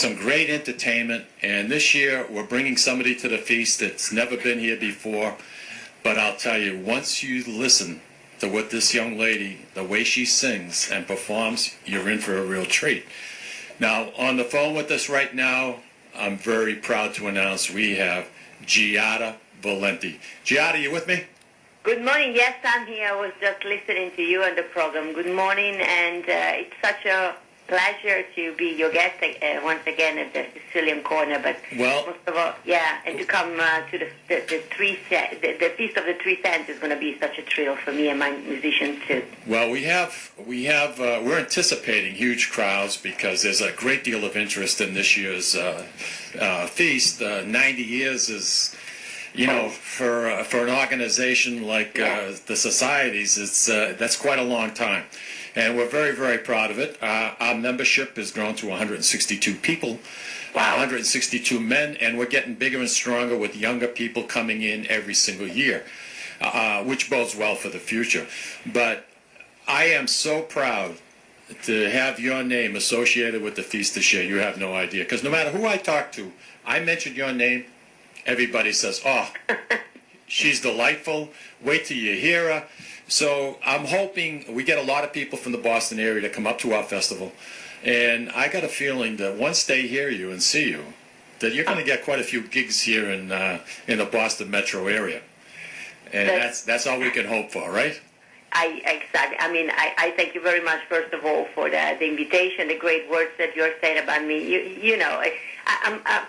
some great entertainment, and this year we're bringing somebody to the feast that's never been here before. But I'll tell you, once you listen to what this young lady, the way she sings and performs, you're in for a real treat. Now, on the phone with us right now, I'm very proud to announce we have Giada Valenti. Giada, you with me? Good morning. Yes, I'm here. I was just listening to you on the program. Good morning, and it's such a pleasure to be your guest once again at the Sicilian Corner. But most of all, and to come to the Feast of the Three Cents is going to be such a thrill for me and my musicians too. Well, we're anticipating huge crowds because there's a great deal of interest in this year's feast. 90 years is, for an organization like the societies, that's quite a long time. And we're very, very proud of it. Our membership has grown to 162 people, 162 men, and we're getting bigger and stronger with younger people coming in every single year, which bodes well for the future. But I am so proud to have your name associated with the feast this year. You have no idea. Because no matter who I talk to, I mention your name, everybody says, oh, she's delightful. Wait till you hear her. So I'm hoping we get a lot of people from the Boston area to come up to our festival. And I got a feeling that once they hear you and see you, that you're going to get quite a few gigs here in the Boston metro area. And that's all we can hope for, right? Exactly. I mean, I thank you very much, first of all, for the invitation, the great words that you're saying about me.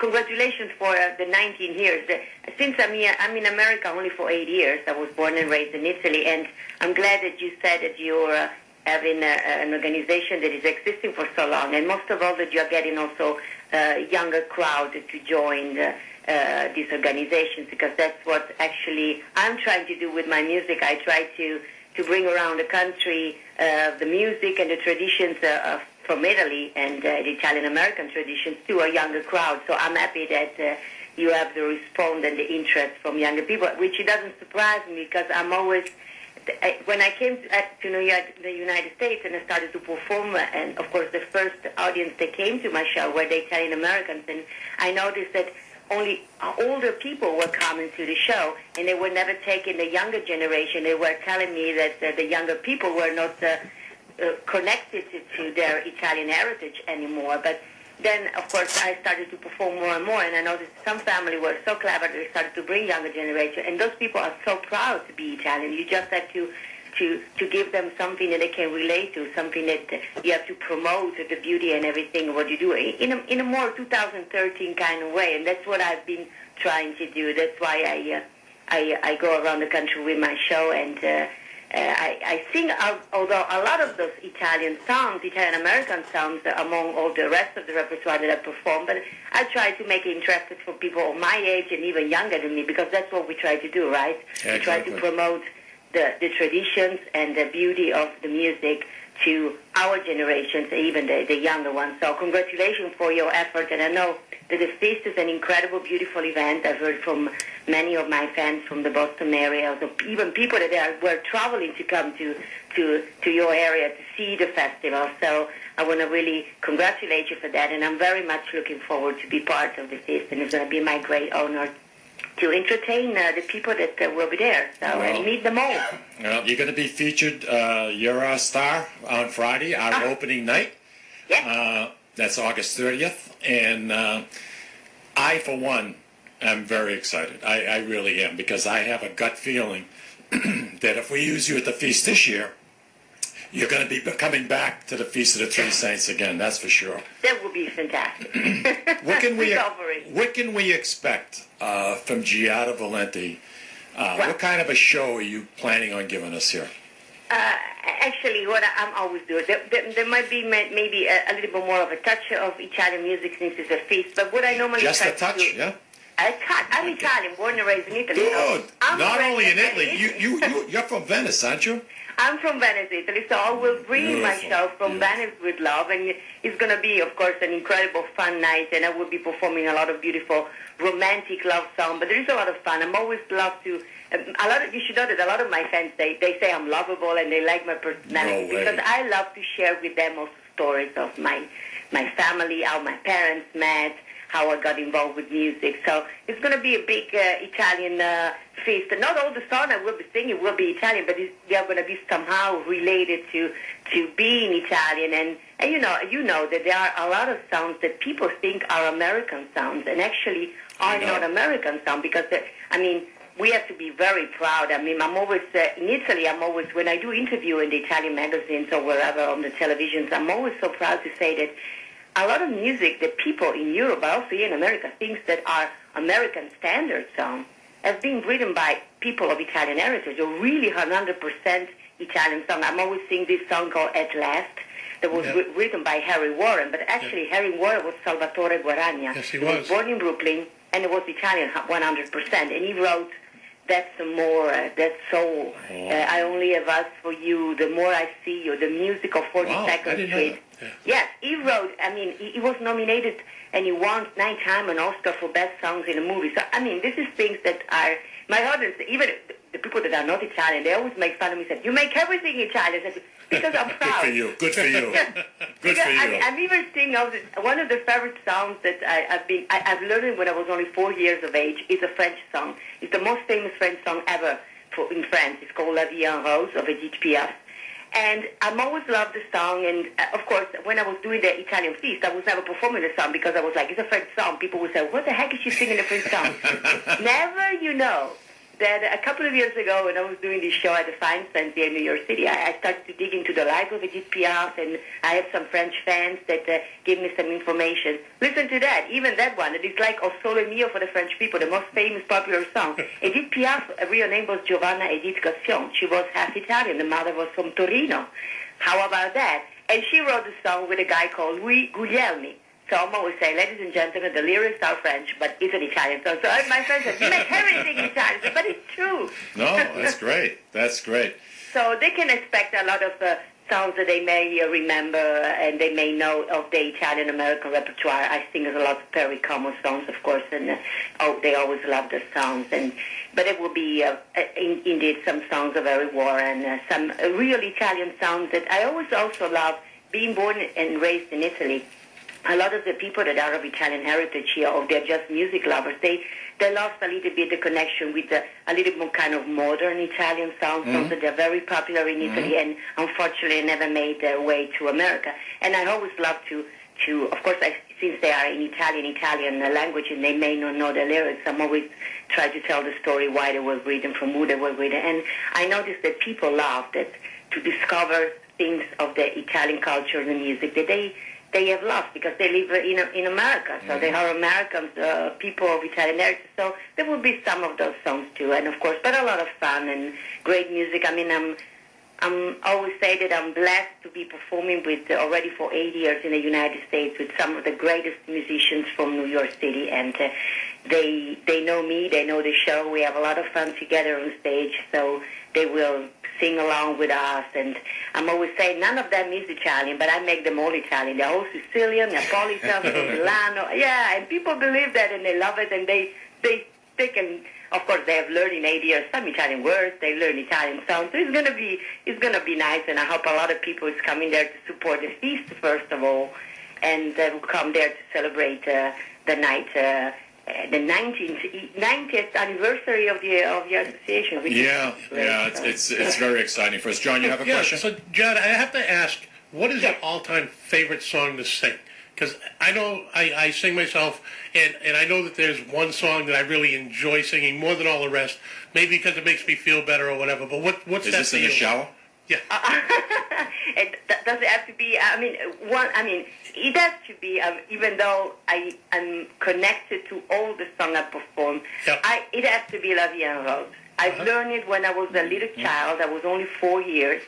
Congratulations for the 19 years. Since I'm in America only for 8 years. I was born and raised in Italy, and I'm glad that you said that you're having an organization that is existing for so long, and most of all that you're getting also a younger crowd to join these organizations, because that's what actually I'm trying to do with my music. I try to bring around the country the music and the traditions from Italy and the Italian-American traditions to a younger crowd. So I'm happy that you have the response and the interest from younger people, which it doesn't surprise me, because I'm always, when I came to New York, the United States, and I started to perform, and of course the first audience that came to my show were the Italian-Americans, and I noticed that only older people were coming to the show, and they were never taking the younger generation. They were telling me that the younger people were not connected to their Italian heritage anymore. But then, of course, I started to perform more and more, and I noticed some families were so clever that they started to bring younger generation, and those people are so proud to be Italian. You just have to give them something that they can relate to, something that you have to promote the beauty and everything what you do in a more 2013 kind of way, and that's what I've been trying to do. That's why I go around the country with my show, and I sing, although a lot of those Italian songs, Italian-American songs, among all the rest of the repertoire that I perform, but I try to make it interesting for people of my age and even younger than me, because that's what we try to do, right? Yeah, we try to promote the traditions and the beauty of the music to our generations, even the younger ones. So congratulations for your effort, and I know that the feast is an incredible, beautiful event. I've heard from many of my fans from the Boston area, so even people that were traveling to come to your area to see the festival. So I want to really congratulate you for that, and I'm very much looking forward to be part of the feast, and it's going to be my great honor to entertain the people that will be there, and meet them all. Well, you're going to be featured. You're our star on Friday, our opening night. Yeah. That's August 30th, and I, for one, am very excited. I really am, because I have a gut feeling that if we use you at the feast this year, you're going to be coming back to the Feast of the Three Saints again, that's for sure. That would be fantastic. What can we expect from Giada Valenti? What kind of a show are you planning on giving us here? Actually, what I'm always doing, there might be maybe a little bit more of a touch of Italian music since it's a feast, but what I normally just try a touch, to do, yeah? I'm Italian, born and raised in Italy. Good. So not only in Italy, you're from Venice, aren't you? I'm from Venice, Italy, so I will bring myself from Venice with love, and it's going to be, of course, an incredible fun night, and I will be performing a lot of beautiful romantic love songs, but there is a lot of fun. I'm always love to, you should know that a lot of my fans, they say I'm lovable and they like my personality, because I love to share with them also stories of my my family, how my parents met, how I got involved with music. So it's going to be a big Italian feast. Not all the songs I will be singing will be Italian, but they are going to be somehow related to being Italian. And you know that there are a lot of sounds that people think are American sounds and actually are not American sounds because, we have to be very proud. I'm always, in Italy, when I do interview in the Italian magazines or wherever on the televisions, I'm always so proud to say that a lot of music that people in Europe, but also here in America, thinks that are American standard songs has been written by people of Italian heritage, or really 100% Italian song. I'm always singing this song called At Last that was written by Harry Warren, but actually Harry Warren was Salvatore Guaragna. Yes, he was born in Brooklyn, and it was Italian 100%, and he wrote That's More, That's Soul, I Only Have Us For You, The More I See You, the music of 42nd Street. Yes, he wrote, he was nominated and he won 9 times an Oscar for Best Songs in a Movie. So, this is things that are, my audience, even the people that are not Italian, they always make fun of me and say, you make everything Italian. I said, because I'm proud. Good for you. Good for you. I'm even singing one of the favorite songs that I've learned when I was only 4 years of age is a French song. It's the most famous French song ever in France. It's called La Vie en Rose of Edith Piaf. And I've always loved the song, and of course, when I was doing the Italian feast, I was never performing the song because I was like, it's a French song. People would say, what the heck is she singing a French song? Never, that a couple of years ago when I was doing this show at the Fine Center here in New York City, I started to dig into the life of Edith Piaf, and I have some French fans that gave me some information. Listen to that, even that one. It is like O Sole Mio for the French people, the most famous popular song. Edith Piaf, her real name was Giovanna Edith Gassion. She was half Italian. The mother was from Torino. How about that? And she wrote a song with a guy called Louis Guglielmi. So I'm always saying, ladies and gentlemen, the lyrics are French, but it's an Italian song. So my friend said, you make everything Italian. But it's true. No, that's great. That's great. So they can expect a lot of songs that they may remember and they may know of the Italian-American repertoire. I sing a lot of Perry Como songs, of course, and they always love the songs. But it will be, indeed, some songs of Harry Warren, some real Italian songs that I always also love. Being born and raised in Italy, a lot of the people that are of Italian heritage here, or they're just music lovers, they lost a little bit the connection with a little more kind of modern Italian songs that they're very popular in Italy and unfortunately never made their way to America. And I always love to of course, since they are in Italian language and they may not know the lyrics, I'm always try to tell the story why they were written, from who they were written. And I noticed that people love that to discover things of the Italian culture and the music that they have lost because they live in America. So they are Americans, people of Italian heritage. So there will be some of those songs too, and of course, but a lot of fun and great music. I'm always say that I'm blessed to be performing with already for 8 years in the United States with some of the greatest musicians from New York City, and they know me, they know the show. We have a lot of fun together on stage, so they will sing along with us. And I'm always saying none of them is Italian, but I make them all Italian. They're all Sicilian, Neapolitan, from Milano. Yeah, and people believe that and they love it, and they can. Of course, they have learned in 8 years some Italian words. They learn Italian songs. So it's gonna be nice, and I hope a lot of people is coming there to support the feast first of all, and will come there to celebrate the night. The 90th anniversary of the association. Which it's very exciting for us. John, you have a question? So, Giada, I have to ask, what is your all-time favorite song to sing? Because I know I sing myself, and I know that there's one song that I really enjoy singing more than all the rest, maybe because it makes me feel better or whatever, but what's is that this for in you? the shower? Yeah. Does it have to be, it has to be, even though I'm connected to all the songs I perform, it has to be La Vie en Rose. I've learned it when I was a little child. I was only 4 years.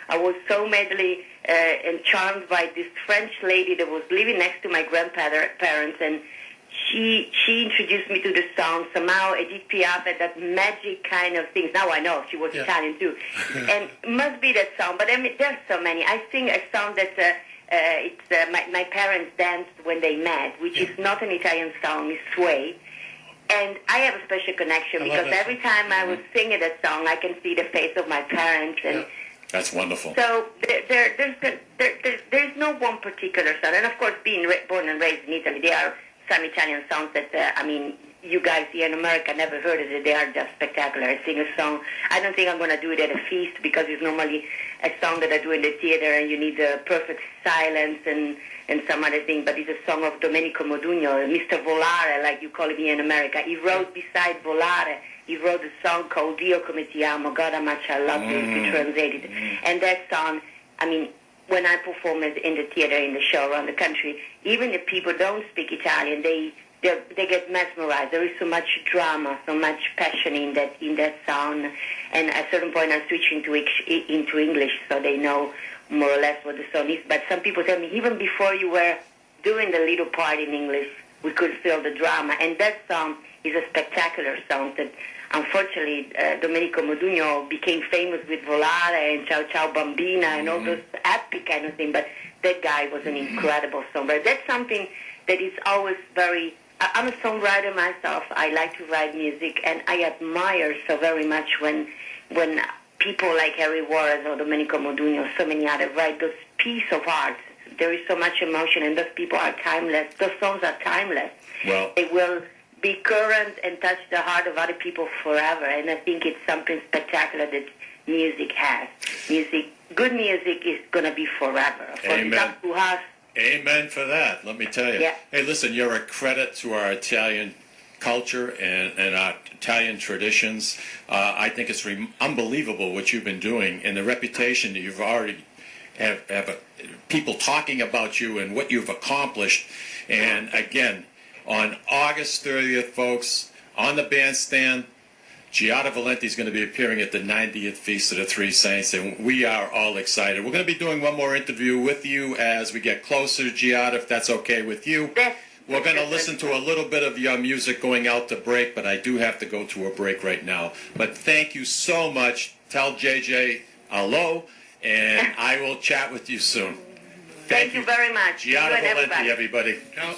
I was so madly and charmed by this French lady that was living next to my grandparents, and she introduced me to the song. Somehow Edith Piaf had that magic kind of things. Now I know she was Italian too. And it must be that song. But there's so many. I sing a song that my parents danced when they met, which is not an Italian song, it's Sway. And I have a special connection because every time I was singing that song, I can see the face of my parents, and That's wonderful. So there's no one particular song. And of course, being born and raised in Italy, there are some Italian songs that, you guys here in America never heard of it. They are just spectacular. I sing a song. I don't think I'm going to do it at a feast because it's normally a song that I do in the theater and you need the perfect silence and some other thing. But it's a song of Domenico Modugno, Mr. Volare, like you call it here in America. He wrote beside Volare, he wrote a song called Dio come ti amo, God how much I love you, if you translate it. And that song, when I perform it in the theater, in the show around the country, even if people don't speak Italian, they get mesmerized. There is so much drama, so much passion in that song. And at a certain point, I switch into English so they know more or less what the song is. But some people tell me, even before you were doing the little part in English, we could feel the drama. And that song is a spectacular song that, unfortunately, Domenico Modugno became famous with Volare and Ciao Ciao Bambina and all those epic kind of things. But that guy was an incredible songwriter. That's something that is always very... I'm a songwriter myself. I like to write music, and I admire so very much when people like Harry Warren or Domenico Modugno, so many others, write those pieces of art. There is so much emotion, and those people are timeless. Those songs are timeless. Well, they will be current and touch the heart of other people forever, and I think it's something spectacular that music has. Good music is going to be forever. Of course, it's up to us. Amen for that, let me tell you. Yeah. Hey, listen, you're a credit to our Italian culture and our Italian traditions. I think it's unbelievable what you've been doing and the reputation that you've already have people talking about you and what you've accomplished. And again, on August 30th, folks, on the bandstand, Giada Valenti is going to be appearing at the 90th Feast of the Three Saints, and we are all excited. We're going to be doing one more interview with you as we get closer, Giada, if that's okay with you. We're going to listen to a little bit of your music going out to break, but I do have to go to a break right now. But thank you so much. Tell JJ hello, and I will chat with you soon. Thank you very much. Giada Valenti, everybody. everybody. Ciao.